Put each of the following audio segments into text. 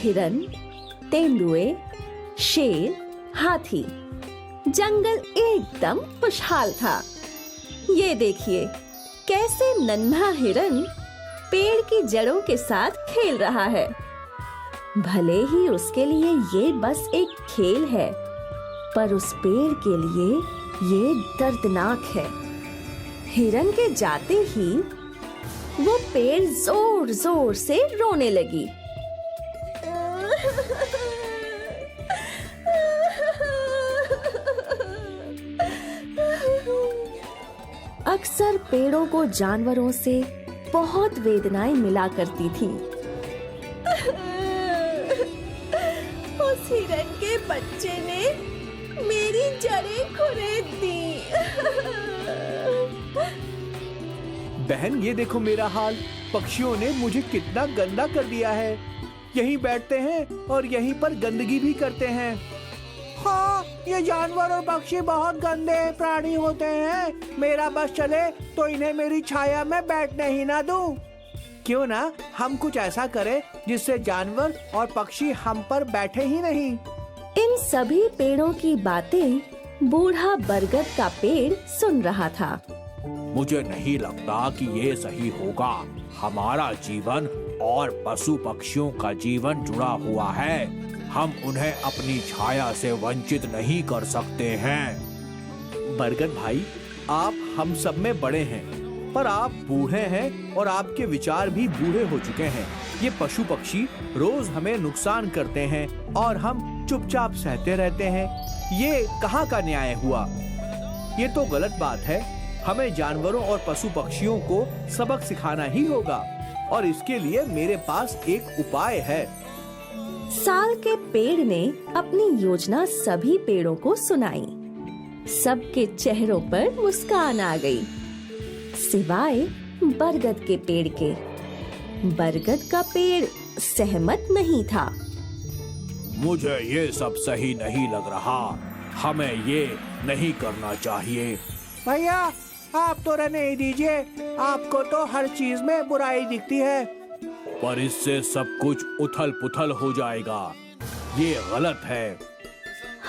हिरन, तेंदुए, शेर, हाथी। जंगल एकदम खुशहाल था। ये देखिए कैसे नन्हा हिरन पेड़ की जड़ों के साथ खेल रहा है। भले ही उसके लिए ये बस एक खेल है, पर उस पेड़ के लिए ये दर्दनाक है। हिरन के जाते ही वो पेड़ जोर जोर से रोने लगी। अक्सर पेड़ों को जानवरों से बहुत वेदनाएं मिला करती थी। उस हिरन के बच्चे ने मेरी जड़ें खुरेद दी। बहन, ये देखो मेरा हाल। पक्षियों ने मुझे कितना गंदा कर दिया है। यहीं बैठते हैं और यहीं पर गंदगी भी करते हैं। हाँ, ये जानवर और पक्षी बहुत गंदे प्राणी होते हैं। मेरा बस चले तो इन्हें मेरी छाया में बैठने ही ना दूं। क्यों ना हम कुछ ऐसा करें जिससे जानवर और पक्षी हम पर बैठे ही नहीं। इन सभी पेड़ों की बातें बूढ़ा बरगद का पेड़ सुन रहा था। मुझे नहीं लगता कि ये सही होगा। हमारा जीवन और पशु पक्षियों का जीवन जुड़ा हुआ है। हम उन्हें अपनी छाया से वंचित नहीं कर सकते हैं। बरगद भाई, आप हम सब में बड़े हैं, पर आप बूढ़े हैं और आपके विचार भी बूढ़े हो चुके हैं। ये पशु पक्षी रोज हमें नुकसान करते हैं और हम चुपचाप सहते रहते हैं। ये कहाँ का न्याय हुआ? ये तो गलत बात है। हमें जानवरों और पशु पक्षियों को सबक सिखाना ही होगा, और इसके लिए मेरे पास एक उपाय है। साल के पेड़ ने अपनी योजना सभी पेड़ों को सुनाई। सबके चेहरों पर मुस्कान आ गई, सिवाय बरगद के पेड़ के। बरगद का पेड़ सहमत नहीं था। मुझे ये सब सही नहीं लग रहा। हमें ये नहीं करना चाहिए। भैया, आप तो रहने ही दीजिए। आपको तो हर चीज में बुराई दिखती है। पर इससे सब कुछ उथल पुथल हो जाएगा। ये गलत है।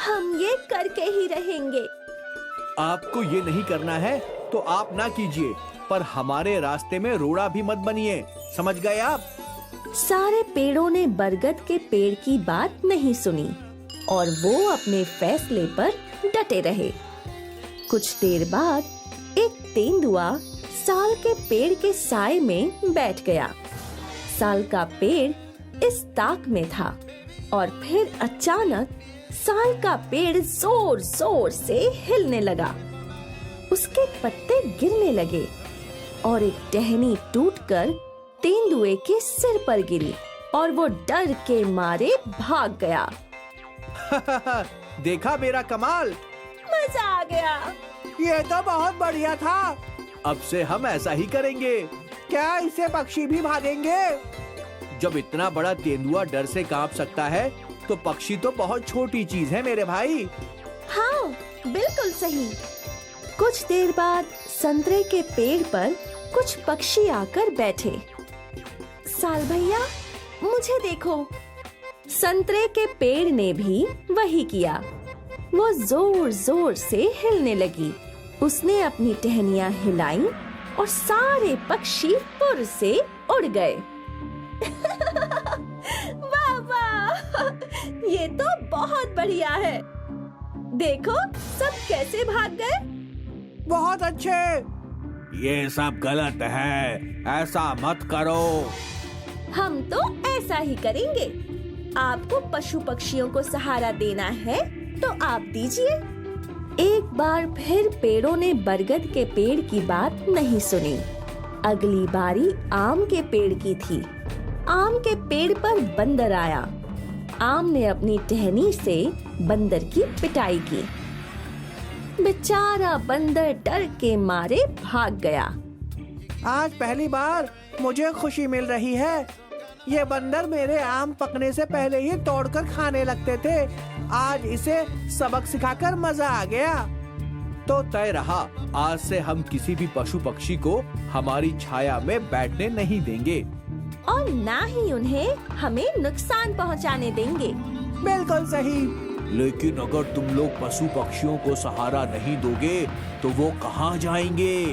हम ये करके ही रहेंगे। आपको ये नहीं करना है तो आप ना कीजिए, पर हमारे रास्ते में रोड़ा भी मत बनिए। समझ गए आप? सारे पेड़ों ने बरगद के पेड़ की बात नहीं सुनी और वो अपने फैसले पर डटे रहे। कुछ देर बाद एक तेंदुआ साल के पेड़ के साए में बैठ गया। साल का पेड़ इस ताक में था और फिर अचानक साल का पेड़ जोर जोर से हिलने लगा। उसके पत्ते गिरने लगे और एक टहनी टूटकर तेंदुए के सिर पर गिरी और वो डर के मारे भाग गया। देखा मेरा कमाल? मजा आ गया। ये तो बहुत बढ़िया था। अब से हम ऐसा ही करेंगे। क्या इससे पक्षी भी भागेंगे? जब इतना बड़ा तेंदुआ डर से कांप सकता है, तो पक्षी तो बहुत छोटी चीज है मेरे भाई। हाँ, बिल्कुल सही। कुछ देर बाद संतरे के पेड़ पर कुछ पक्षी आकर बैठे। साल भैया, मुझे देखो। संतरे के पेड़ ने भी वही किया। वो जोर जोर से हिलने लगी। उसने अपनी टहनियां हिलाई और सारे पक्षी फुर से उड़ गए। वाह वाह, ये तो बहुत बढ़िया है। देखो सब कैसे भाग गए। बहुत अच्छे। ये सब गलत है, ऐसा मत करो। हम तो ऐसा ही करेंगे। आपको पशु पक्षियों को सहारा देना है तो आप दीजिए। एक बार फिर पेड़ों ने बरगद के पेड़ की बात नहीं सुनी। अगली बारी आम के पेड़ की थी। आम के पेड़ पर बंदर आया। आम ने अपनी टहनी से बंदर की पिटाई की। बेचारा बंदर डर के मारे भाग गया। आज पहली बार मुझे खुशी मिल रही है। ये बंदर मेरे आम पकने से पहले ही तोड़कर खाने लगते थे। आज इसे सबक सिखाकर मजा आ गया। तो तय रहा, आज से हम किसी भी पशु पक्षी को हमारी छाया में बैठने नहीं देंगे। और ना ही उन्हें हमें नुकसान पहुंचाने देंगे। बिल्कुल सही। लेकिन अगर तुम लोग पशु पक्षियों को सहारा नहीं दोगे तो वो कहाँ जाएंगे?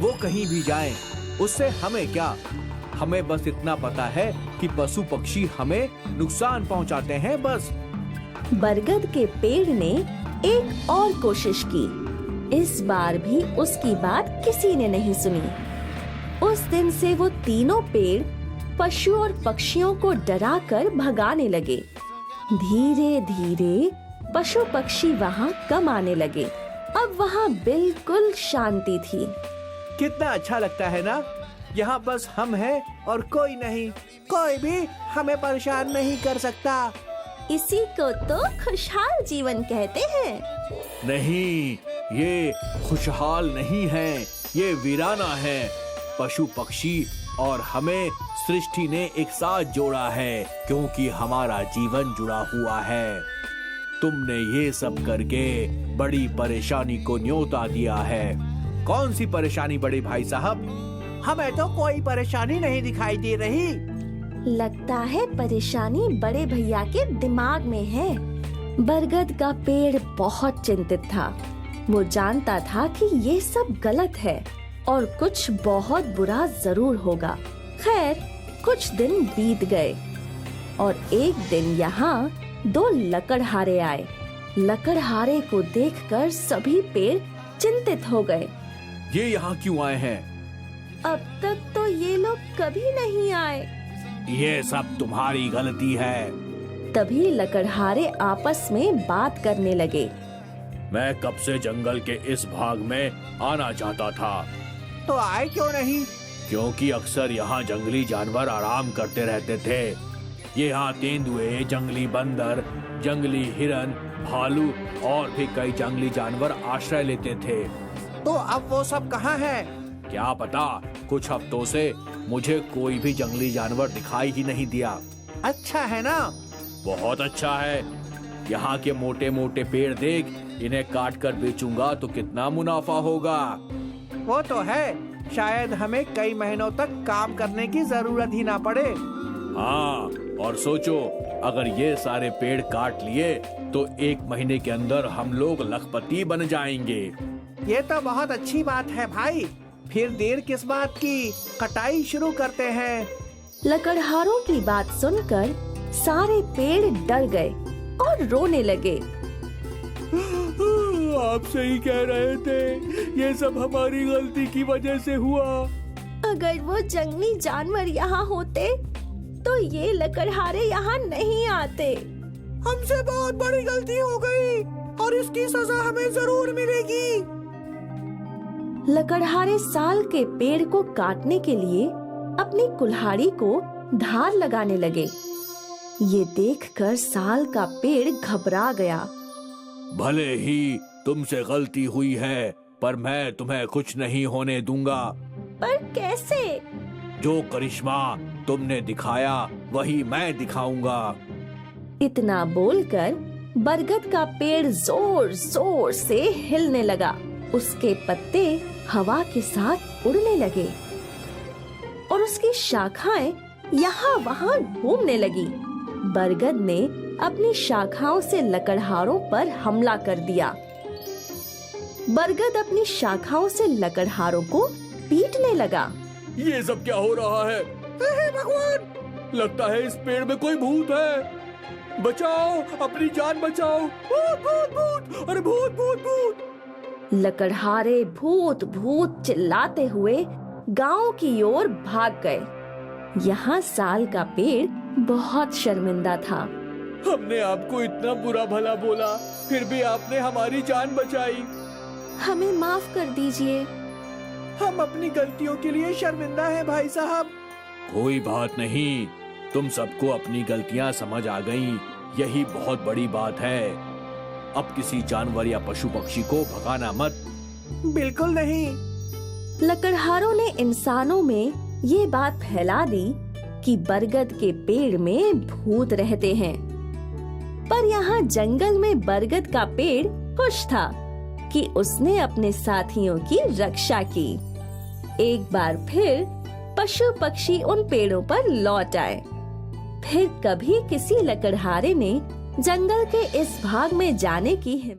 वो कहीं भी जाएं, उससे हमें क्या? हमें बस इतना पता है कि पशु पक्षी हमें नुकसान पहुंचाते हैं, बस। बरगद के पेड़ ने एक और कोशिश की। इस बार भी उसकी बात किसी ने नहीं सुनी। उस दिन से वो तीनों पेड़ पशु और पक्षियों को डराकर भगाने लगे। धीरे धीरे पशु पक्षी वहाँ कम आने लगे। अब वहाँ बिल्कुल शांति थी। कितना अच्छा लगता है ना? यहाँ बस हम हैं और कोई नहीं। कोई भी हमें परेशान नहीं कर सकता। इसी को तो खुशहाल जीवन कहते हैं। नहीं, ये खुशहाल नहीं है, ये वीराना है। पशु पक्षी और हमें सृष्टि ने एक साथ जोड़ा है, क्योंकि हमारा जीवन जुड़ा हुआ है। तुमने ये सब करके बड़ी परेशानी को न्योता दिया है। कौन सी परेशानी बड़े भाई साहब? हमें तो कोई परेशानी नहीं दिखाई दे रही। लगता है परेशानी बड़े भैया के दिमाग में है। बरगद का पेड़ बहुत चिंतित था। वो जानता था कि ये सब गलत है और कुछ बहुत बुरा जरूर होगा। खैर, कुछ दिन बीत गए और एक दिन यहाँ 2 लकड़हारे आए। लकड़हारे को देखकर सभी पेड़ चिंतित हो गए। ये यहाँ क्यों आए हैं? अब तक तो ये लोग कभी नहीं आए। ये सब तुम्हारी गलती है। तभी लकड़हारे आपस में बात करने लगे। मैं कब से जंगल के इस भाग में आना चाहता था, तो आए क्यों नहीं? क्योंकि अक्सर यहाँ जंगली जानवर आराम करते रहते थे। ये यहाँ तेंदुए, जंगली बंदर, जंगली हिरन, भालू और भी कई जंगली जानवर आश्रय लेते थे। तो अब वो सब कहाँ हैं? क्या पता, कुछ हफ्तों से मुझे कोई भी जंगली जानवर दिखाई ही नहीं दिया। अच्छा है ना? बहुत अच्छा है। यहाँ के मोटे मोटे पेड़ देख, इन्हें काट कर बेचूंगा तो कितना मुनाफा होगा। वो तो है, शायद हमें कई महीनों तक काम करने की जरूरत ही ना पड़े। हाँ, और सोचो, अगर ये सारे पेड़ काट लिए तो 1 महीने के अंदर हम लोग लखपति बन जाएंगे। ये तो बहुत अच्छी बात है भाई। फिर देर किस बात की, कटाई शुरू करते हैं। लकड़हारों की बात सुनकर सारे पेड़ डर गए और रोने लगे। आप सही कह रहे थे, ये सब हमारी गलती की वजह से हुआ। अगर वो जंगली जानवर यहाँ होते तो ये लकड़हारे यहाँ नहीं आते। हमसे बहुत बड़ी गलती हो गई और इसकी सजा हमें जरूर मिलेगी। लकड़हारे साल के पेड़ को काटने के लिए अपनी कुल्हाड़ी को धार लगाने लगे। ये देखकर साल का पेड़ घबरा गया। भले ही तुमसे गलती हुई है, पर मैं तुम्हें कुछ नहीं होने दूंगा। पर कैसे? जो करिश्मा तुमने दिखाया वही मैं दिखाऊंगा। इतना बोलकर बरगद का पेड़ जोर जोर से हिलने लगा। उसके पत्ते हवा के साथ उड़ने लगे और उसकी शाखाएं यहाँ वहाँ घूमने लगी। बरगद ने अपनी शाखाओं से लकड़हारों पर हमला कर दिया। बरगद अपनी शाखाओं से लकड़हारों को पीटने लगा। ये सब क्या हो रहा है? हे भगवान, लगता है इस पेड़ में कोई भूत है। बचाओ, अपनी जान बचाओ। भूत भूत भूत, अरे भूत भूत भूत। लकड़हारे भूत भूत चिल्लाते हुए गांव की ओर भाग गए। यहाँ साल का पेड़ बहुत शर्मिंदा था। हमने आपको इतना बुरा भला बोला, फिर भी आपने हमारी जान बचाई। हमें माफ कर दीजिए। हम अपनी गलतियों के लिए शर्मिंदा हैं भाई साहब। कोई बात नहीं, तुम सबको अपनी गलतियाँ समझ आ गईं, यही बहुत बड़ी बात है। अब किसी जानवर या पशु पक्षी को भगाना मत। बिल्कुल नहीं। लकड़हारों ने इंसानों में ये बात फैला दी कि बरगद के पेड़ में भूत रहते हैं। पर यहाँ जंगल में बरगद का पेड़ खुश था कि उसने अपने साथियों की रक्षा की। एक बार फिर पशु पक्षी उन पेड़ों पर लौट आए। फिर कभी किसी लकड़हारे ने जंगल के इस भाग में जाने की हिम्मत